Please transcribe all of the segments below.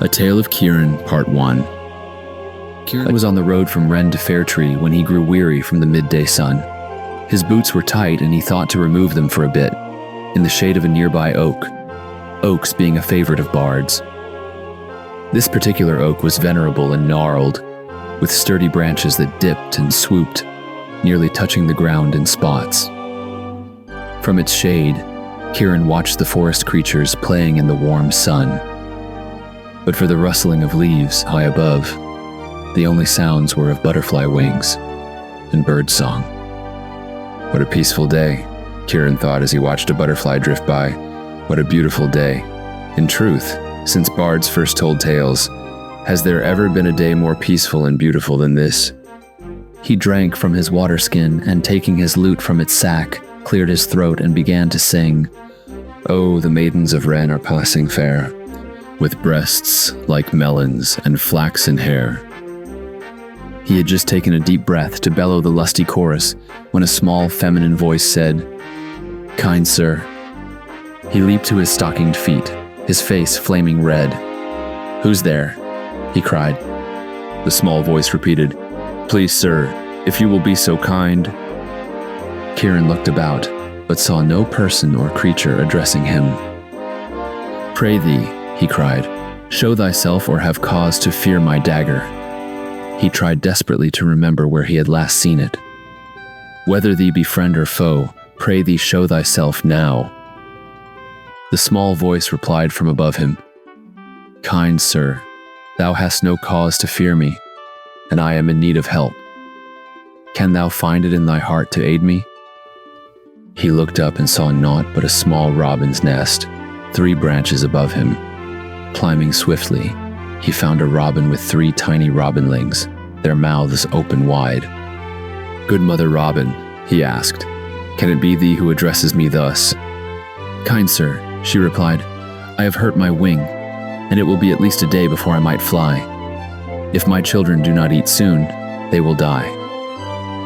A Tale of Kieran, Part 1. Kieran was on the road from Wren to Fairtree when he grew weary from the midday sun. His boots were tight and he thought to remove them for a bit, in the shade of a nearby oak, oaks being a favorite of bards. This particular oak was venerable and gnarled, with sturdy branches that dipped and swooped, nearly touching the ground in spots. From its shade, Kieran watched the forest creatures playing in the warm sun. But for the rustling of leaves high above, the only sounds were of butterfly wings and bird song. What a peaceful day, Kieran thought as he watched a butterfly drift by. What a beautiful day. In truth, since bards first told tales, has there ever been a day more peaceful and beautiful than this? He drank from his water skin and, taking his lute from its sack, cleared his throat and began to sing. Oh, the maidens of Wren are passing fair, with breasts like melons and flaxen hair. He had just taken a deep breath to bellow the lusty chorus when a small feminine voice said, "Kind sir." He leaped to his stockinged feet, his face flaming red. "Who's there?" he cried. The small voice repeated, "Please sir, if you will be so kind." Kieran looked about, but saw no person or creature addressing him. "Pray thee," he cried, "show thyself or have cause to fear my dagger." He tried desperately to remember where he had last seen it. "Whether thee be friend or foe, pray thee show thyself now." The small voice replied from above him, "Kind sir, thou hast no cause to fear me, and I am in need of help. Can thou find it in thy heart to aid me?" He looked up and saw naught but a small robin's nest, 3 branches above him. Climbing swiftly, he found a robin with 3 tiny robinlings, their mouths open wide. "Good mother robin," he asked, "can it be thee who addresses me thus?" "Kind sir," she replied, "I have hurt my wing, and it will be at least a day before I might fly. If my children do not eat soon, they will die.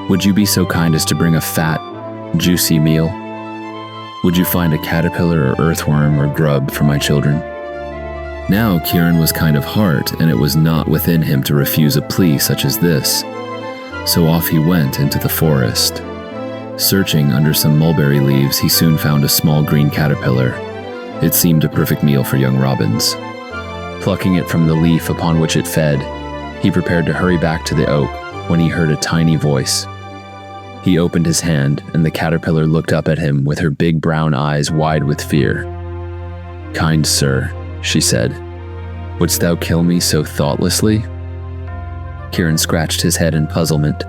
Would you be so kind as to bring a fat, juicy meal? Would you find a caterpillar or earthworm or grub for my children?" Now Kieran was kind of heart, and it was not within him to refuse a plea such as this. So off he went into the forest. Searching under some mulberry leaves, he soon found a small green caterpillar. It seemed a perfect meal for young robins. Plucking it from the leaf upon which it fed, he prepared to hurry back to the oak when he heard a tiny voice. He opened his hand, and the caterpillar looked up at him with her big brown eyes wide with fear. "Kind sir," she said, "wouldst thou kill me so thoughtlessly?" Kieran scratched his head in puzzlement,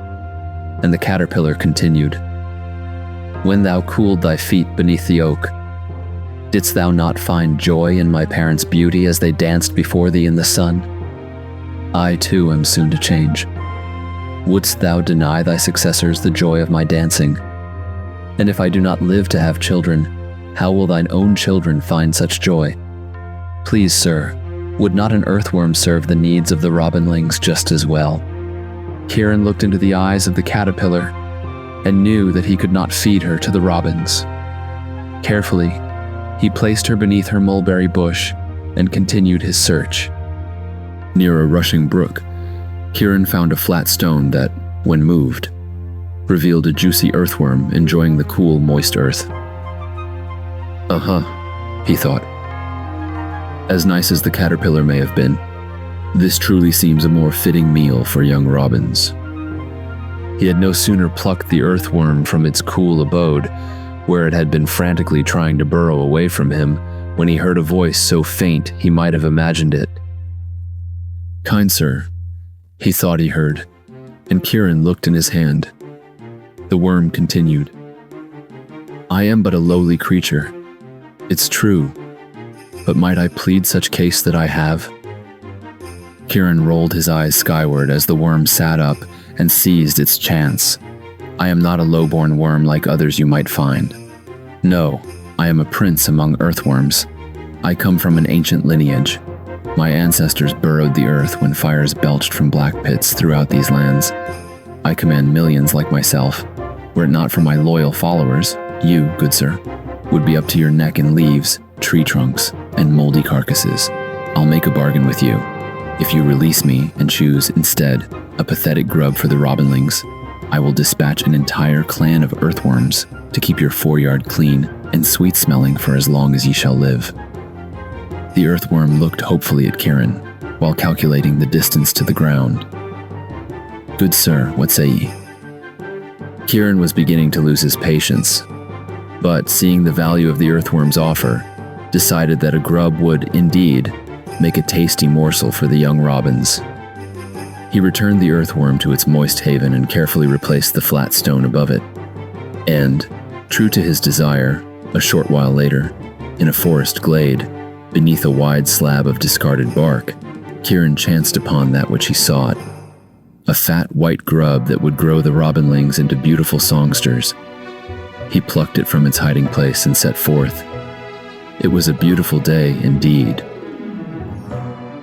and the caterpillar continued, "When thou cooled thy feet beneath the oak, didst thou not find joy in my parents' beauty as they danced before thee in the sun? I too am soon to change. Wouldst thou deny thy successors the joy of my dancing? And if I do not live to have children, how will thine own children find such joy? Please, sir, would not an earthworm serve the needs of the robinlings just as well?" Kieran looked into the eyes of the caterpillar and knew that he could not feed her to the robins. Carefully, he placed her beneath her mulberry bush and continued his search. Near a rushing brook, Kieran found a flat stone that, when moved, revealed a juicy earthworm enjoying the cool, moist earth. He thought. As nice as the caterpillar may have been, this truly seems a more fitting meal for young robins. He had no sooner plucked the earthworm from its cool abode, where it had been frantically trying to burrow away from him, when he heard a voice so faint he might have imagined it. "Kind sir," he thought he heard, and Kieran looked in his hand. The worm continued, "I am but a lowly creature. It's true, but might I plead such case that I have?" Kieran rolled his eyes skyward as the worm sat up and seized its chance. "I am not a low-born worm like others you might find. No, I am a prince among earthworms. I come from an ancient lineage. My ancestors burrowed the earth when fires belched from black pits throughout these lands. I command millions like myself. Were it not for my loyal followers, you, good sir, would be up to your neck in leaves, tree trunks, and moldy carcasses, I'll make a bargain with you. If you release me and choose, instead, a pathetic grub for the robinlings, I will dispatch an entire clan of earthworms to keep your foreyard clean and sweet-smelling for as long as ye shall live." The earthworm looked hopefully at Kieran, while calculating the distance to the ground. "Good sir, what say ye?" Kieran was beginning to lose his patience, but seeing the value of the earthworm's offer, decided that a grub would, indeed, make a tasty morsel for the young robins. He returned the earthworm to its moist haven and carefully replaced the flat stone above it. And, true to his desire, a short while later, in a forest glade, beneath a wide slab of discarded bark, Kieran chanced upon that which he sought, a fat white grub that would grow the robinlings into beautiful songsters. He plucked it from its hiding place and set forth. It was a beautiful day indeed.